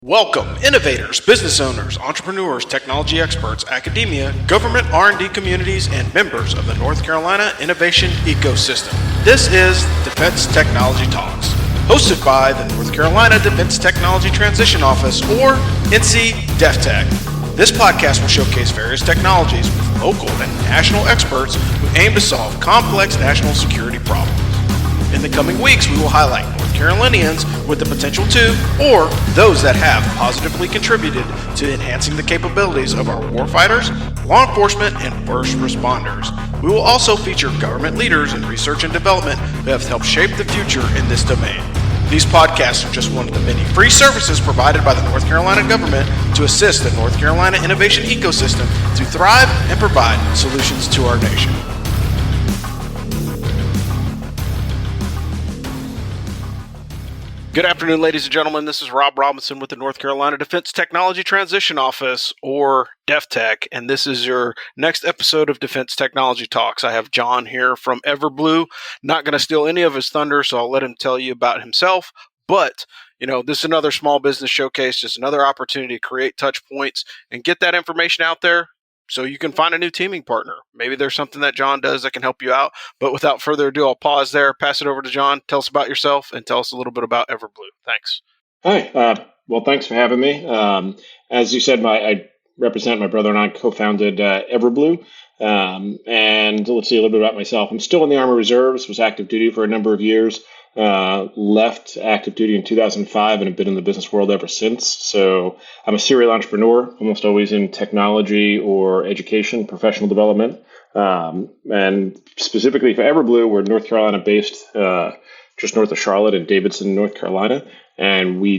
Welcome, innovators, business owners, entrepreneurs, technology experts, academia, government R&D communities, and members of the North Carolina innovation ecosystem. This is Defense Technology Talks, hosted by the North Carolina Defense Technology Transition Office, or NC DEFTECH. This podcast will showcase various technologies with local and national experts who aim to solve complex national security problems. In the coming weeks, we will highlight North Carolinians with the potential to, or those that have positively contributed to enhancing the capabilities of our warfighters, law enforcement, and first responders. We will also feature government leaders in research and development who have helped shape the future in this domain. These podcasts are just one of the many free services provided by the North Carolina government to assist the North Carolina innovation ecosystem to thrive and provide solutions to our nation. Good afternoon, ladies and gentlemen. This is Rob Robinson with the North Carolina Defense Technology Transition Office, or DEFTECH, and this is your next episode of Defense Technology Talks. I have John here from Everblue. Not going to steal any of his thunder, so I'll let him tell you about himself. But, this is another small business showcase, just another opportunity to create touch points and get that information out there so you can find a new teaming partner. Maybe there's something that John does that can help you out. But without further ado, I'll pause there, pass it over to John. Tell us about yourself and tell us a little bit about Everblue. Thanks. Hi. Well, thanks for having me. As you said, I represent my brother and I co-founded Everblue. And let's see a little bit about myself. I'm still in the Army Reserves, was active duty for a number of years. Left active duty in 2005 and have been in the business world ever since. So I'm a serial entrepreneur, almost always in technology or education, professional development. And specifically for Everblue, we're North Carolina based, just north of Charlotte in Davidson, North Carolina. And we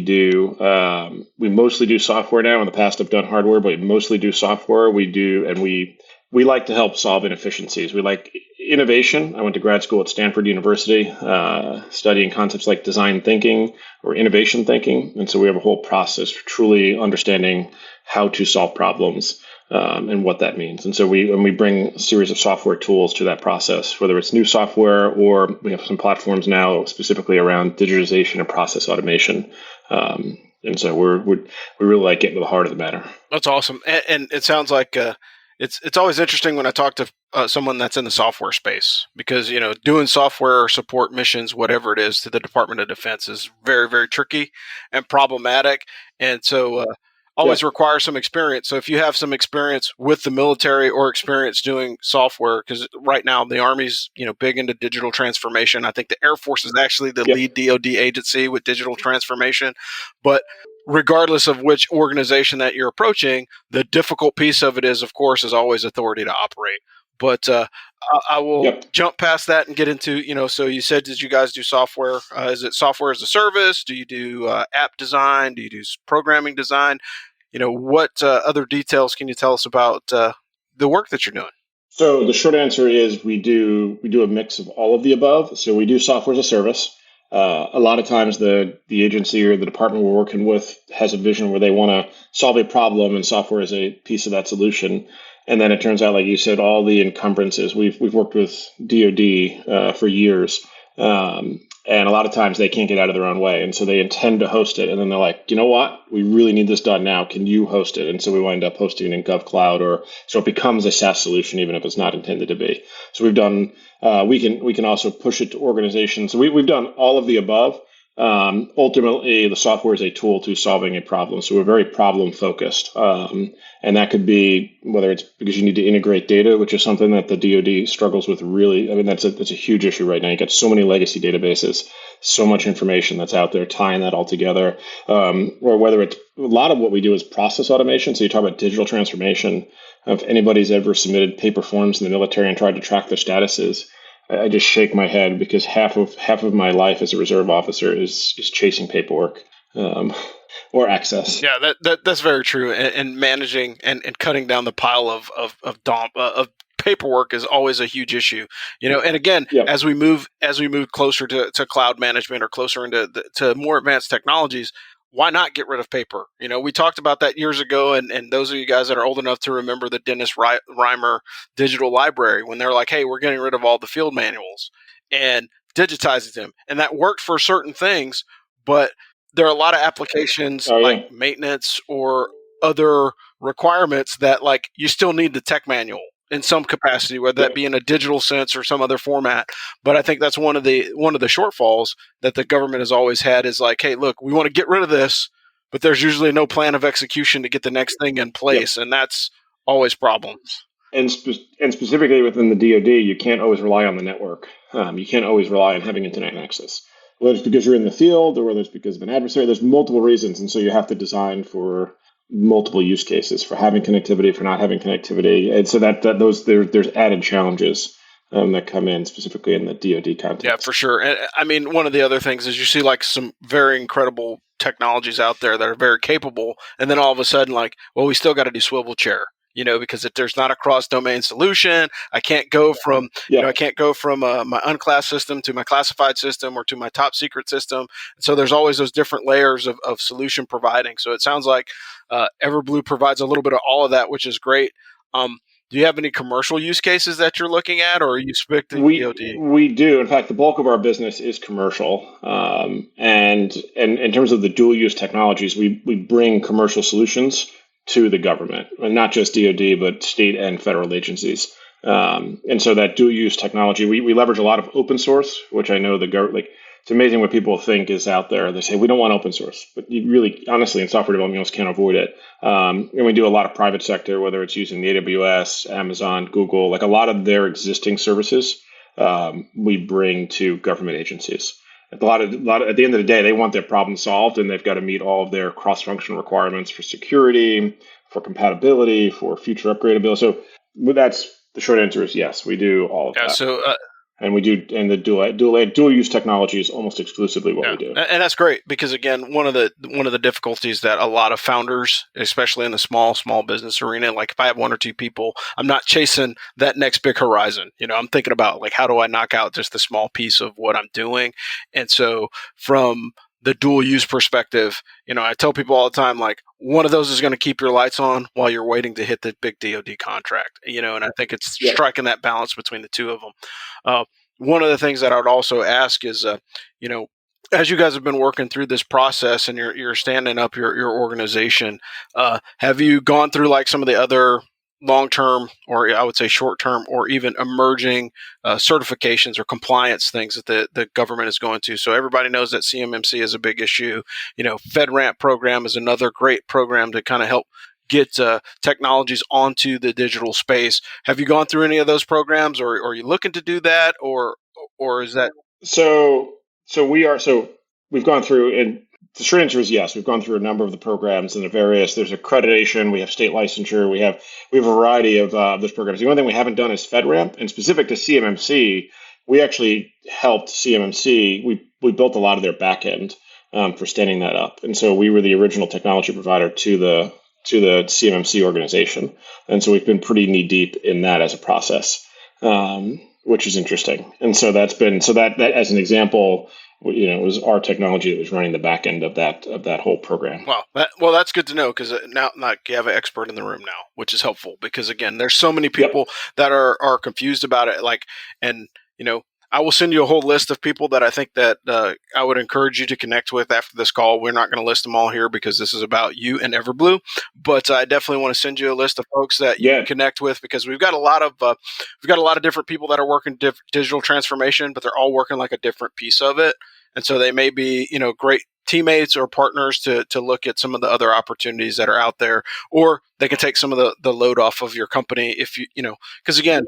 mostly do software now. In the past, I've done hardware, but we mostly do software. We like to help solve inefficiencies. We like innovation. I went to grad school at Stanford University, studying concepts like design thinking or innovation thinking. And so we have a whole process for truly understanding how to solve problems and what that means. And so we bring a series of software tools to that process, whether it's new software or we have some platforms now specifically around digitization and process automation. And so we really like getting to the heart of the matter. That's awesome. And it sounds like it's always interesting when I talk to someone that's in the software space, because, doing software support missions, whatever it is, to the Department of Defense is very, very tricky and problematic. And so always requires some experience. So if you have some experience with the military or experience doing software, because right now the Army's, big into digital transformation. I think the Air Force is actually the lead DoD agency with digital transformation. But regardless of which organization that you're approaching, the difficult piece of it is, of course, is always authority to operate. But I will jump past that and get into, so you said that you guys do software. Is it software as a service? Do you do app design? Do you do programming design? What other details can you tell us about the work that you're doing? So the short answer is we do a mix of all of the above. So we do software as a service. A lot of times the agency or the department we're working with has a vision where they want to solve a problem, and software is a piece of that solution. And then it turns out, like you said, all the encumbrances. We've worked with DoD for years, and a lot of times they can't get out of their own way, and so they intend to host it. And then they're like, you know what? We really need this done now. Can you host it? And so we wind up hosting it in GovCloud, or so it becomes a SaaS solution, even if it's not intended to be. So we've done. We can also push it to organizations. So we've done all of the above. Ultimately, the software is a tool to solving a problem. So we're very problem focused. And that could be whether it's because you need to integrate data, which is something that the DoD struggles with really. I mean, that's a huge issue right now. You got so many legacy databases, so much information that's out there, tying that all together. Or whether it's a lot of what we do is process automation. So you talk about digital transformation. If anybody's ever submitted paper forms in the military and tried to track their statuses, I just shake my head, because half of my life as a reserve officer is chasing paperwork or access. Yeah, that's very true. And managing and cutting down the pile of paperwork is always a huge issue. And again, as we move closer to cloud management or closer into to more advanced technologies, why not get rid of paper? We talked about that years ago, and those of you guys that are old enough to remember the Dennis Reimer digital library, when they're like, hey, we're getting rid of all the field manuals and digitizing them. And that worked for certain things, but there are a lot of applications Oh like yeah. maintenance or other requirements that like you still need the tech manual in some capacity, whether that Yep. be in a digital sense or some other format. But I think that's one of the shortfalls that the government has always had is like, hey, look, we want to get rid of this, but there's usually no plan of execution to get the next thing in Yep. place, and that's always problems. And specifically within the DoD, you can't always rely on the network. You can't always rely on having internet access. Whether it's because you're in the field or whether it's because of an adversary, there's multiple reasons, and so you have to design for multiple use cases for having connectivity, for not having connectivity, and so there's added challenges that come in specifically in the DoD context. Yeah, for sure. And I mean, one of the other things is you see like some very incredible technologies out there that are very capable, and then all of a sudden, like, well, we still got to do swivel chair. Because if there's not a cross-domain solution, I can't go from, Yeah. I can't go from my unclassed system to my classified system or to my top secret system. So there's always those different layers of solution providing. So it sounds like Everblue provides a little bit of all of that, which is great. Do you have any commercial use cases that you're looking at, or are you stick to DoD? We do. In fact, the bulk of our business is commercial, and in terms of the dual use technologies, we bring commercial solutions to the government, and not just DoD, but state and federal agencies. And so that dual use technology, we leverage a lot of open source, which I know the government, like, it's amazing what people think is out there. They say, we don't want open source, but you really, honestly, in software development, you almost can't avoid it. And we do a lot of private sector, whether it's using the AWS, Amazon, Google, like a lot of their existing services, we bring to government agencies. At the end of the day, they want their problem solved, and they've got to meet all of their cross-functional requirements for security, for compatibility, for future upgradability. So that's the short answer is yes, we do all of that. So And we do, and the dual use technology is almost exclusively what we do. And that's great because again, one of the difficulties that a lot of founders, especially in the small business arena, like if I have one or two people, I'm not chasing that next big horizon. I'm thinking about like how do I knock out just the small piece of what I'm doing, and so from the dual use perspective, I tell people all the time, like one of those is going to keep your lights on while you're waiting to hit the big DoD contract, and I think it's striking that balance between the two of them. One of the things that I would also ask is, as you guys have been working through this process and you're standing up your organization, have you gone through like some of the other long-term, or I would say short-term, or even emerging certifications or compliance things that the government is going to? So everybody knows that CMMC is a big issue. FedRAMP program is another great program to kind of help get technologies onto the digital space. Have you gone through any of those programs, or are you looking to do that, or is that? So we've gone through, and the short answer is yes. We've gone through a number of the programs and there's accreditation, we have state licensure, we have a variety of those programs. The only thing we haven't done is FedRAMP, and specific to CMMC, we actually helped CMMC. We built a lot of their backend for standing that up, and so we were the original technology provider to the CMMC organization, and so we've been pretty knee deep in that as a process, which is interesting. And so that as an example, it was our technology that was running the back end of that whole program. Wow. Well, that's good to know because now you have an expert in the room now, which is helpful because again, there's so many people that are confused about it. Like, and I will send you a whole list of people that I think that I would encourage you to connect with after this call. We're not going to list them all here because this is about you and Everblue, but I definitely want to send you a list of folks that you can connect with because we've got a lot of different people that are working digital transformation, but they're all working like a different piece of it, and so they may be great teammates or partners to look at some of the other opportunities that are out there, or they can take some of the load off of your company if because again.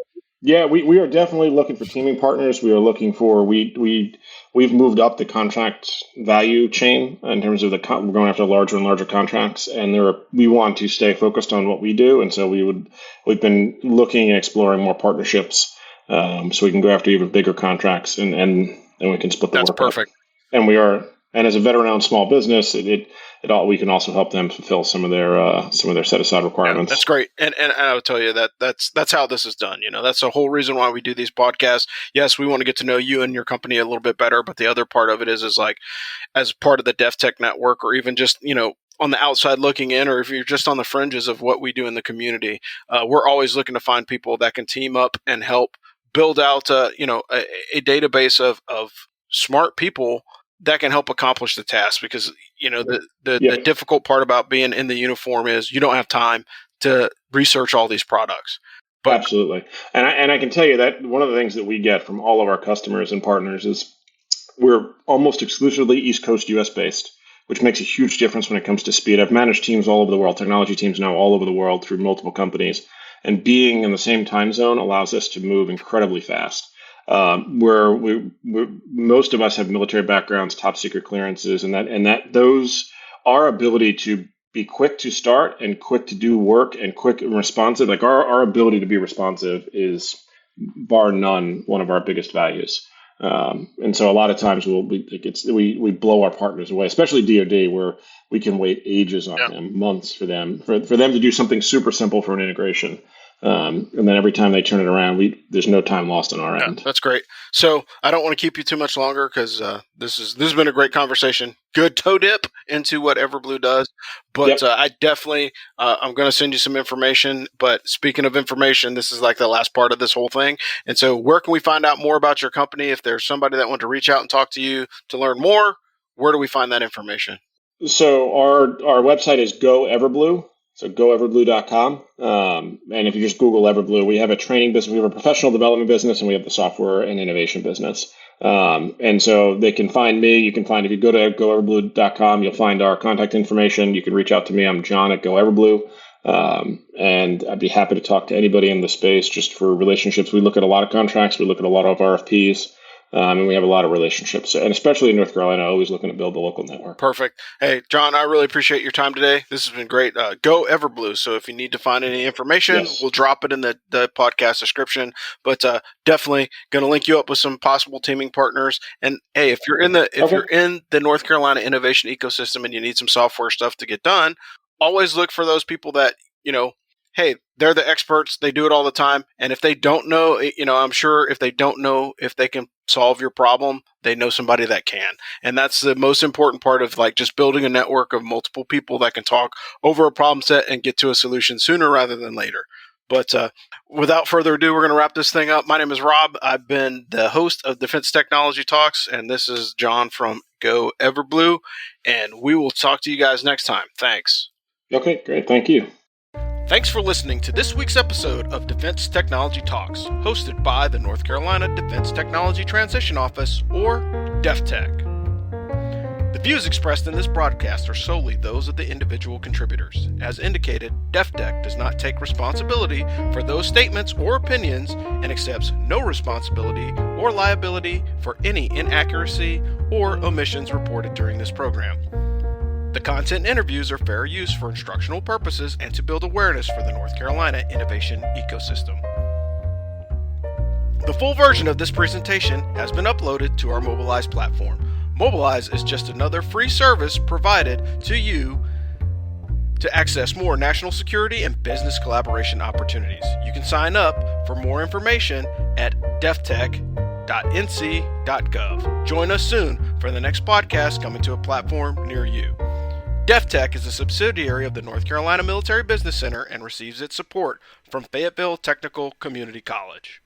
Yeah, we are definitely looking for teaming partners. We are looking for we've moved up the contract value chain in terms of we're going after larger and larger contracts, and we want to stay focused on what we do, and so we've been looking and exploring more partnerships, so we can go after even bigger contracts, and we can split the work. That's perfect. And as a veteran-owned small business, we can also help them fulfill some of their set-aside requirements. Yeah, that's great, and I will tell you that's how this is done. That's the whole reason why we do these podcasts. Yes, we want to get to know you and your company a little bit better, but the other part of it is like as part of the DefTech network, or even just on the outside looking in, or if you're just on the fringes of what we do in the community, we're always looking to find people that can team up and help build out a database of smart people that can help accomplish the task, because the Yep. difficult part about being in the uniform is you don't have time to research all these products. But Absolutely. And I can tell you that one of the things that we get from all of our customers and partners is we're almost exclusively East Coast US based, which makes a huge difference when it comes to speed. I've managed teams all over the world, technology teams now all over the world through multiple companies. And being in the same time zone allows us to move incredibly fast. Most of us have military backgrounds, top secret clearances, and those our ability to be quick to start and quick to do work and quick and responsive. Like our ability to be responsive is bar none one of our biggest values. And so a lot of times we blow our partners away, especially DoD, where we can wait ages on them, months for them to do something super simple for an integration. And then every time they turn it around, there's no time lost on our end. That's great. So I don't want to keep you too much longer, because this has been a great conversation. Good toe dip into what Everblue does, but I definitely I'm going to send you some information. But speaking of information, this is like the last part of this whole thing. And so, where can we find out more about your company? If there's somebody that wants to reach out and talk to you to learn more, where do we find that information? So our website is Go Everblue. So goeverblue.com. And if you just Google Everblue, we have a training business, we have a professional development business, and we have the software and innovation business. And so they can find me. If you go to goeverblue.com, you'll find our contact information. You can reach out to me. I'm John at GoEverbblue. And I'd be happy to talk to anybody in the space just for relationships. We look at a lot of contracts. We look at a lot of RFPs. And we have a lot of relationships, and especially in North Carolina, always looking to build the local network. Perfect. Hey, John, I really appreciate your time today. This has been great. Go Everblue. So if you need to find any information, we'll drop it in the podcast description. But definitely going to link you up with some possible teaming partners. And hey, if you're in the North Carolina innovation ecosystem and you need some software stuff to get done, always look for those people that hey, they're the experts. They do it all the time. And if they don't know, I'm sure if they don't know if they can solve your problem, they know somebody that can. And that's the most important part of just building a network of multiple people that can talk over a problem set and get to a solution sooner rather than later. But without further ado, we're going to wrap this thing up. My name is Rob. I've been the host of Defense Technology Talks, and this is John from Go Everblue. And we will talk to you guys next time. Thanks. Okay, great. Thank you. Thanks for listening to this week's episode of Defense Technology Talks, hosted by the North Carolina Defense Technology Transition Office, or DEFTECH. The views expressed in this broadcast are solely those of the individual contributors. As indicated, DEFTECH does not take responsibility for those statements or opinions and accepts no responsibility or liability for any inaccuracy or omissions reported during this program. The content and interviews are fair use for instructional purposes and to build awareness for the North Carolina innovation ecosystem. The full version of this presentation has been uploaded to our Mobilize platform. Mobilize is just another free service provided to you to access more national security and business collaboration opportunities. You can sign up for more information at deftech.nc.gov. Join us soon for the next podcast coming to a platform near you. DEFTECH is a subsidiary of the North Carolina Military Business Center and receives its support from Fayetteville Technical Community College.